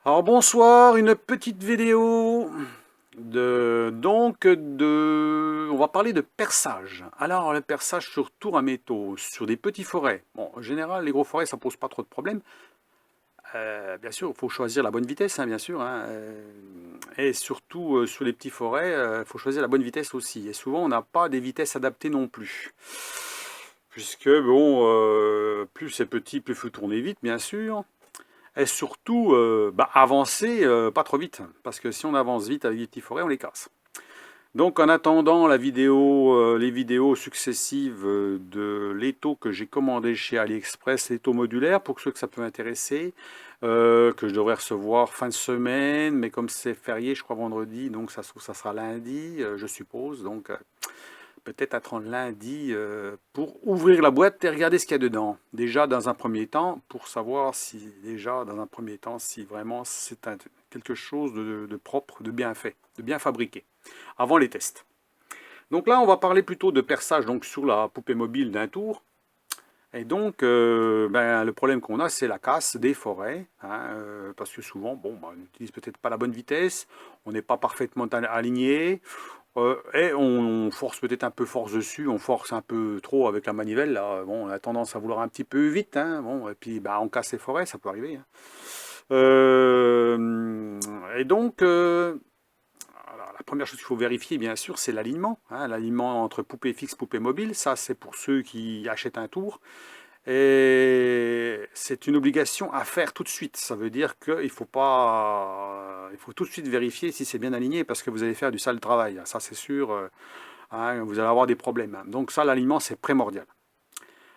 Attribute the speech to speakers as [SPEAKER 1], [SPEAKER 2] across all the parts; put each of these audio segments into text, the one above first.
[SPEAKER 1] Alors bonsoir, une petite vidéo on va parler de perçage. Alors le perçage sur tour à métaux, sur des petits forêts. Bon, en général, les gros forêts, ça pose pas trop de problèmes. Bien sûr, il faut choisir la bonne vitesse, hein, bien sûr, hein, et surtout sur les petits forêts, il faut choisir la bonne vitesse aussi. Et souvent, on n'a pas des vitesses adaptées non plus. Puisque, bon, plus c'est petit, plus il faut tourner vite, bien sûr. Et surtout, avancer pas trop vite, parce que si on avance vite avec des petits forêts, on les casse. Donc en attendant les vidéos successives de l'étau que j'ai commandé chez AliExpress, l'étau modulaire, pour ceux que ça peut intéresser, que je devrais recevoir fin de semaine, mais comme c'est férié, je crois vendredi, donc ça se trouve ça sera lundi, je suppose. Donc peut-être attendre lundi pour ouvrir la boîte et regarder ce qu'il y a dedans. Déjà dans un premier temps, pour savoir si vraiment c'est quelque chose de propre, de bien fait, de bien fabriqué, avant les tests. Donc là, on va parler plutôt de perçage donc sur la poupée mobile d'un tour. Et donc, le problème qu'on a, c'est la casse des forêts, hein, parce que souvent, bon, on n'utilise peut-être pas la bonne vitesse, on n'est pas parfaitement aligné, et on force peut-être un peu force dessus, on force un peu trop avec la manivelle, là. Bon, on a tendance à vouloir un petit peu vite, hein, bon, et puis on casse les forêts, ça peut arriver, hein. Et donc, alors, la première chose qu'il faut vérifier, bien sûr, c'est l'alignement, hein, l'alignement entre poupée fixe, poupée mobile. Ça, c'est pour ceux qui achètent un tour. Et c'est une obligation à faire tout de suite. Ça veut dire qu'il faut pas, il faut tout de suite vérifier si c'est bien aligné parce que vous allez faire du sale travail. Ça, c'est sûr. Hein, vous allez avoir des problèmes. Donc ça, l'alignement, c'est primordial.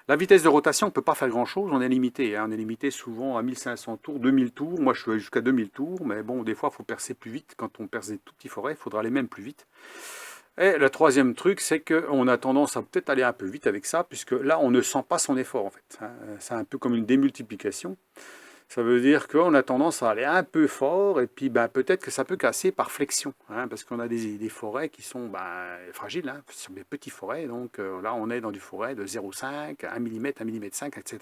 [SPEAKER 1] La vitesse de rotation, on ne peut pas faire grand-chose, on est limité. Hein, on est limité souvent à 1500 tours, 2000 tours. Moi, je suis jusqu'à 2000 tours, mais bon, des fois, il faut percer plus vite. Quand on perce des tout petits forêts, il faudra aller même plus vite. Et le troisième truc, c'est qu'on a tendance à peut-être aller un peu vite avec ça, puisque là, on ne sent pas son effort, en fait. Hein. C'est un peu comme une démultiplication. Ça veut dire qu'on a tendance à aller un peu fort, et puis peut-être que ça peut casser par flexion, hein, parce qu'on a des forêts qui sont fragiles, hein, ce sont des petites forêts, donc là on est dans du forêt de 0,5, 1 mm, 1 mm 5, etc.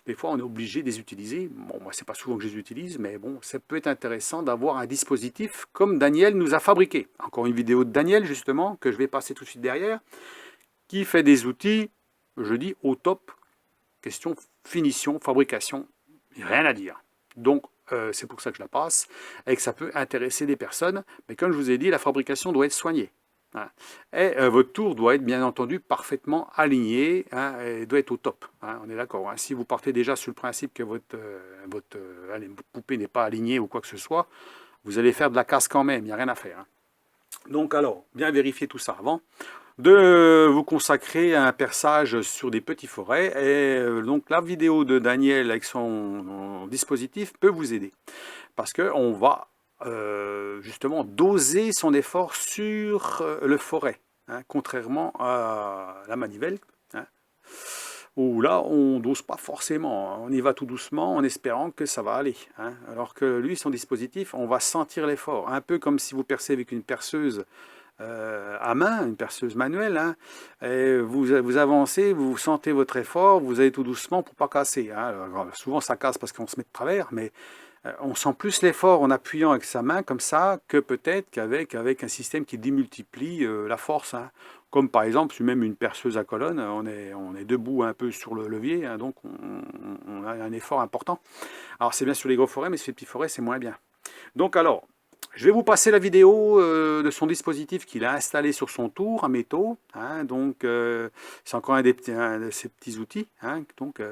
[SPEAKER 1] Des fois on est obligé de les utiliser, bon moi c'est pas souvent que je les utilise, mais bon ça peut être intéressant d'avoir un dispositif comme Daniel nous a fabriqué. Encore une vidéo de Daniel justement, que je vais passer tout de suite derrière, qui fait des outils, je dis au top, question finition, fabrication, rien à dire. Donc, c'est pour ça que je la passe, et que ça peut intéresser des personnes. Mais comme je vous ai dit, la fabrication doit être soignée. Hein. Et votre tour doit être bien entendu parfaitement aligné, hein, et doit être au top. Hein, on est d'accord. Hein. Si vous partez déjà sur le principe que votre poupée n'est pas alignée ou quoi que ce soit, vous allez faire de la casse quand même, il n'y a rien à faire. Hein. Donc alors, bien vérifier tout ça avant de vous consacrer à un perçage sur des petits forêts. Et donc la vidéo de Daniel avec son dispositif peut vous aider. Parce qu'on va justement doser son effort sur le forêt, hein, contrairement à la manivelle, hein, où là on ne dose pas forcément, hein. On y va tout doucement en espérant que ça va aller. Hein. Alors que lui, son dispositif, on va sentir l'effort. Un peu comme si vous percez avec une perceuse à main, une perceuse manuelle, hein, et vous avancez, vous sentez votre effort, vous allez tout doucement pour pas casser. Hein. Alors, souvent ça casse parce qu'on se met de travers, mais on sent plus l'effort en appuyant avec sa main comme ça que peut-être qu'avec un système qui démultiplie la force. Hein. Comme par exemple, sur même une perceuse à colonne, on est debout un peu sur le levier, hein, donc on a un effort important. Alors c'est bien sur les gros forêts, mais sur les petits forêts, c'est moins bien. Donc alors, je vais vous passer la vidéo de son dispositif qu'il a installé sur son tour à métaux. Hein, donc, c'est encore un de ses petits outils. Hein, donc,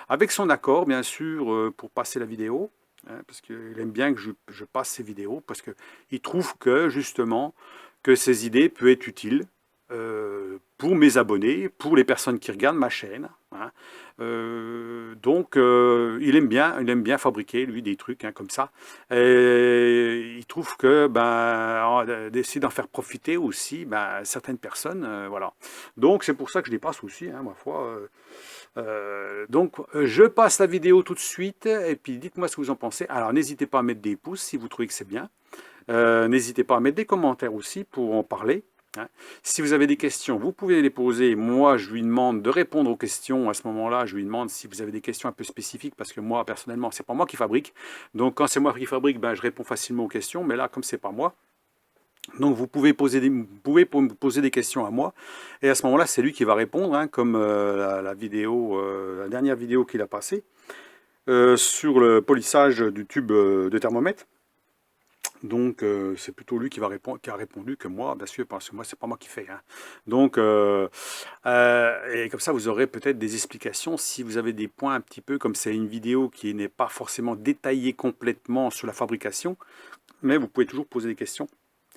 [SPEAKER 1] avec son accord, bien sûr, pour passer la vidéo. Hein, parce qu'il aime bien que je passe ces vidéos. Parce qu'il trouve que, justement, que ces idées peuvent être utiles pour mes abonnés, pour les personnes qui regardent ma chaîne. Hein. Donc, il aime bien fabriquer, lui, des trucs hein, comme ça. Et il trouve que d'essayer d'en faire profiter aussi certaines personnes. Voilà. Donc, c'est pour ça que je les passe aussi, hein, ma foi. Donc, je passe la vidéo tout de suite, et puis dites-moi ce que vous en pensez. Alors, n'hésitez pas à mettre des pouces si vous trouvez que c'est bien. N'hésitez pas à mettre des commentaires aussi pour en parler. hein. Si vous avez des questions, vous pouvez les poser. Moi, je lui demande de répondre aux questions. À ce moment-là, je lui demande si vous avez des questions un peu spécifiques, parce que moi, personnellement, c'est pas moi qui fabrique. Donc, quand c'est moi qui fabrique, ben, je réponds facilement aux questions. Mais là, comme c'est pas moi, donc vous pouvez poser des questions à moi. Et à ce moment-là, c'est lui qui va répondre, hein, comme la vidéo, la dernière vidéo qu'il a passée sur le polissage du tube de thermomètre. Donc c'est plutôt lui qui va répondre, qui a répondu que moi, bien sûr, parce que moi c'est pas moi qui fais, hein. Donc et comme ça vous aurez peut-être des explications si vous avez des points un petit peu, comme c'est une vidéo qui n'est pas forcément détaillée complètement sur la fabrication, mais vous pouvez toujours poser des questions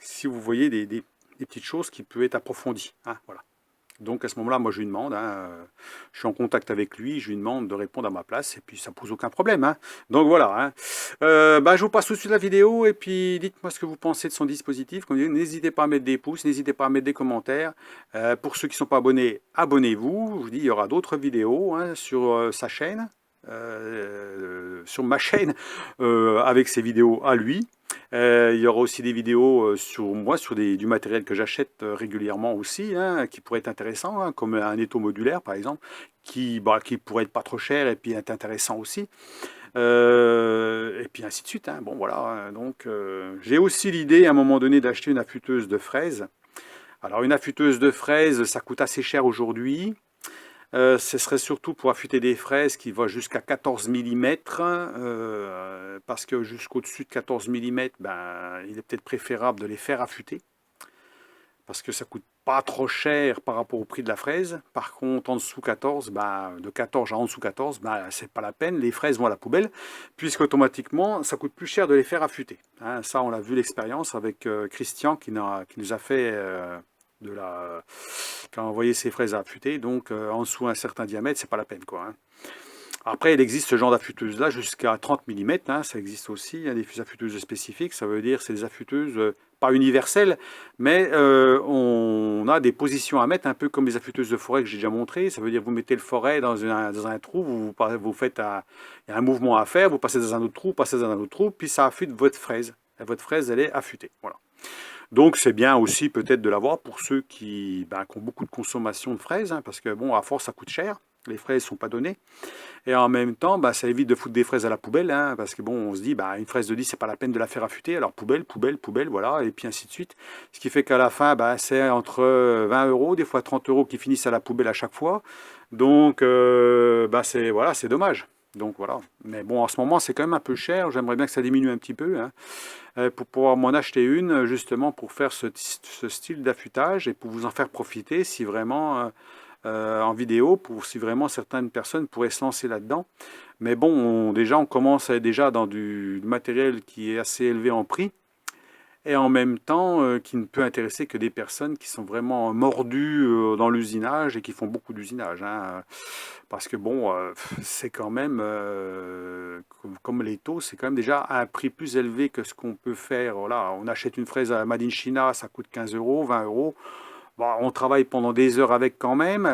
[SPEAKER 1] si vous voyez des petites choses qui peuvent être approfondies, hein, voilà. Donc à ce moment-là, moi je lui demande, hein, je suis en contact avec lui, je lui demande de répondre à ma place, et puis ça pose aucun problème, hein. Donc voilà, hein. Bah, je vous passe tout de suite la vidéo, et puis dites-moi ce que vous pensez de son dispositif. Comme je dis, n'hésitez pas à mettre des pouces, n'hésitez pas à mettre des commentaires. Pour ceux qui ne sont pas abonnés, abonnez-vous. Je vous dis, il y aura d'autres vidéos, hein, sur sa chaîne, sur ma chaîne, avec ses vidéos à lui. Il y aura aussi des vidéos sur moi, sur du matériel que j'achète régulièrement aussi, hein, qui pourrait être intéressant, hein, comme un étau modulaire par exemple, qui pourrait être pas trop cher et puis être intéressant aussi. Et puis ainsi de suite, hein. Bon voilà, hein. Donc j'ai aussi l'idée à un moment donné d'acheter une affûteuse de fraises. Alors une affûteuse de fraises, ça coûte assez cher aujourd'hui. Ce serait surtout pour affûter des fraises qui vont jusqu'à 14 mm, parce que jusqu'au-dessus de 14 mm, ben, il est peut-être préférable de les faire affûter, parce que ça coûte pas trop cher par rapport au prix de la fraise. Par contre, en dessous 14, ben, de 14 à en dessous 14, ben, c'est pas la peine, les fraises vont à la poubelle, puisqu'automatiquement, ça coûte plus cher de les faire affûter, hein. Ça, on l'a vu l'expérience avec Christian qui nous a fait... qui a envoyé ses fraises à affûter, donc en dessous un certain diamètre, c'est pas la peine, quoi, hein. Après, il existe ce genre d'affûteuse là jusqu'à 30 mm, hein, ça existe aussi, il y a des affûteuses spécifiques, ça veut dire c'est des affûteuses pas universelles, mais on a des positions à mettre, un peu comme les affûteuses de forêt que j'ai déjà montré. Ça veut dire vous mettez le forêt dans un trou, vous faites il y a un mouvement à faire, vous passez dans un autre trou, passez dans un autre trou, puis ça affûte votre fraise. Et votre fraise, elle est affûtée, voilà. Donc c'est bien aussi peut-être de l'avoir pour ceux qui ont beaucoup de consommation de fraises, hein, parce que bon, à force ça coûte cher, les fraises ne sont pas données, et en même temps ça évite de foutre des fraises à la poubelle, hein, parce que bon, on se dit une fraise de 10 c'est pas la peine de la faire affûter, alors poubelle, poubelle, poubelle, voilà, et puis ainsi de suite. Ce qui fait qu'à la fin c'est entre 20 euros, des fois 30 euros qui finissent à la poubelle à chaque fois, donc c'est dommage. Donc voilà, mais bon en ce moment c'est quand même un peu cher, j'aimerais bien que ça diminue un petit peu, hein, pour pouvoir m'en acheter une, justement pour faire ce style d'affûtage et pour vous en faire profiter si vraiment en vidéo, pour si vraiment certaines personnes pourraient se lancer là-dedans. Mais bon, déjà on commence déjà dans du matériel qui est assez élevé en prix et en même temps qui ne peut intéresser que des personnes qui sont vraiment mordues dans l'usinage et qui font beaucoup d'usinage, hein. Parce que bon, c'est quand même, comme les taux, c'est quand même déjà à un prix plus élevé que ce qu'on peut faire. Voilà, on achète une fraise à Made in China, ça coûte 15 euros, 20 euros. Bon, on travaille pendant des heures avec quand même,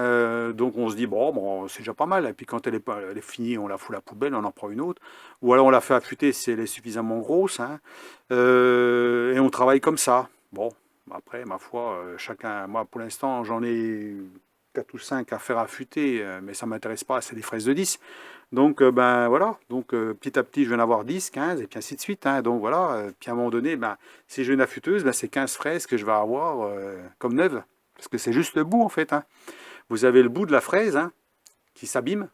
[SPEAKER 1] donc on se dit, bon, c'est déjà pas mal. Et puis quand elle est finie, on la fout à la poubelle, on en prend une autre. Ou alors on la fait affûter si elle est suffisamment grosse, hein. Et on travaille comme ça. Bon, après, ma foi, chacun, moi pour l'instant, j'en ai 4 ou 5 à faire affûter, mais ça ne m'intéresse pas, c'est des fraises de 10. Donc, voilà, donc petit à petit, je vais en avoir 10, 15, et puis ainsi de suite, hein. Donc voilà, puis à un moment donné, si j'ai une affûteuse, c'est 15 fraises que je vais avoir comme neuves, parce que c'est juste le bout en fait, hein. Vous avez le bout de la fraise, hein, qui s'abîme,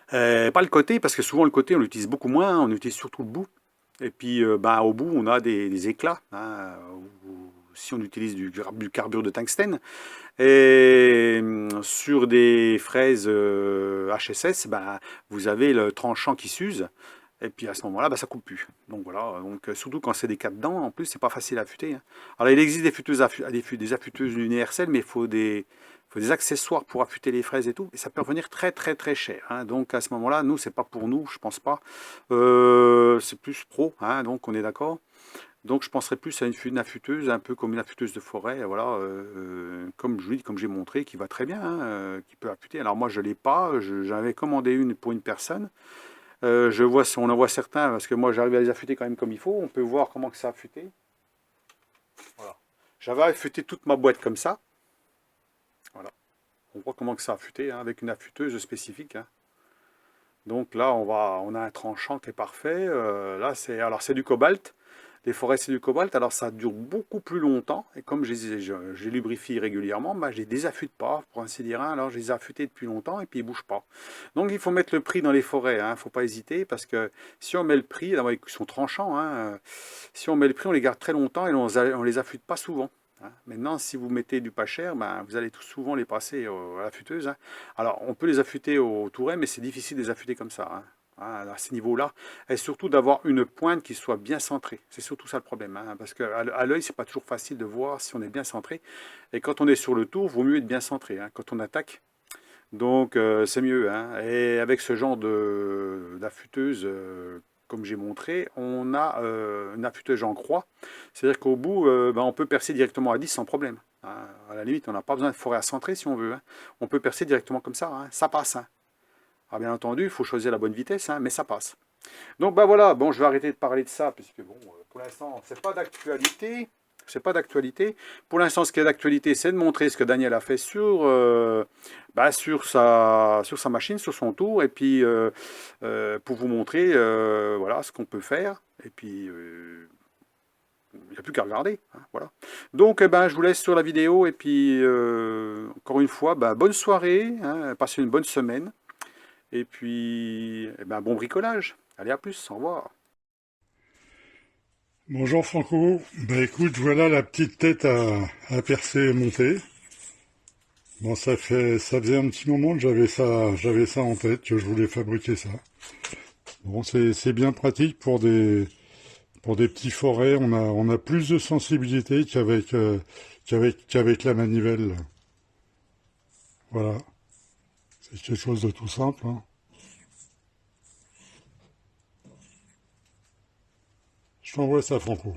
[SPEAKER 1] pas le côté, parce que souvent le côté, on l'utilise beaucoup moins, on utilise surtout le bout. Et puis, au bout, on a des éclats, hein, si on utilise du carbure de tungstène. Et sur des fraises HSS, vous avez le tranchant qui s'use. Et puis à ce moment-là, ça coupe plus. Donc voilà, donc, surtout quand c'est des cas dedans, en plus, c'est pas facile à affûter, hein. Alors il existe des affûteuses universelles, mais il faut des accessoires pour affûter les fraises et tout. Et ça peut revenir très très très cher, hein. Donc à ce moment-là, nous, c'est pas pour nous, je pense pas. C'est plus pro, hein, donc on est d'accord. Donc je penserais plus à une affûteuse, un peu comme une affûteuse de forêt, voilà, comme j'ai montré, qui va très bien, hein, qui peut affûter. Alors moi je ne l'ai pas, j'avais commandé une pour une personne. On en voit certains, parce que moi j'arrive à les affûter quand même comme il faut. On peut voir comment que ça a affûté. Voilà. J'avais affûté toute ma boîte comme ça. Voilà. On voit comment que ça a affûté, hein, avec une affûteuse spécifique, hein. Donc là, on a un tranchant qui est parfait. Là, c'est du cobalt. Les forêts, c'est du cobalt. Alors, ça dure beaucoup plus longtemps. Et comme je les lubrifie régulièrement, bah, je les désaffûte pas, pour ainsi dire, hein. Alors, je les ai affûtés depuis longtemps et puis ils bougent pas. Donc, il faut mettre le prix dans les forêts, hein. Il ne faut pas hésiter parce que si on met le prix, d'abord, ils sont tranchants, hein. Si on met le prix, on les garde très longtemps et on les affûte pas souvent, hein. Maintenant, si vous mettez du pas cher, ben, vous allez tout souvent les passer à l'affûteuse, hein. Alors, on peut les affûter au touret, mais c'est difficile de les affûter comme ça, hein. Hein, à ce niveau-là, et surtout d'avoir une pointe qui soit bien centrée. C'est surtout ça le problème, hein, parce qu'à l'œil, c'est pas toujours facile de voir si on est bien centré. Et quand on est sur le tour, vaut mieux être bien centré, hein, quand on attaque. Donc, c'est mieux, hein. Et avec ce genre d'affûteuse, comme j'ai montré, on a une affûteuse en croix. C'est-à-dire qu'au bout, ben, on peut percer directement à 10 sans problème, hein. À la limite, on n'a pas besoin de forêt à centrer si on veut, hein. On peut percer directement comme ça, hein. Ça passe, hein. Alors, bien entendu, il faut choisir la bonne vitesse, hein, mais ça passe. Donc, ben voilà, bon, je vais arrêter de parler de ça, puisque bon, pour l'instant, c'est pas d'actualité. C'est pas d'actualité. Pour l'instant, ce qui est d'actualité, c'est de montrer ce que Daniel a fait sur sa machine, sur son tour, et puis pour vous montrer voilà, ce qu'on peut faire. Et puis, il n'y a plus qu'à regarder, hein, voilà. Donc, eh ben, je vous laisse sur la vidéo, et puis, encore une fois, ben, bonne soirée, hein, passez une bonne semaine, et puis, eh ben, bon bricolage. Allez, à plus, au revoir.
[SPEAKER 2] Bonjour Franco, bah écoute, voilà la petite tête à percer et monter. Bon, ça faisait un petit moment que j'avais ça en tête, que je voulais fabriquer ça. Bon, c'est bien pratique pour des petits forêts, on a plus de sensibilité qu'avec la manivelle. Voilà, c'est quelque chose de tout simple, hein. Je t'envoie ça Franco.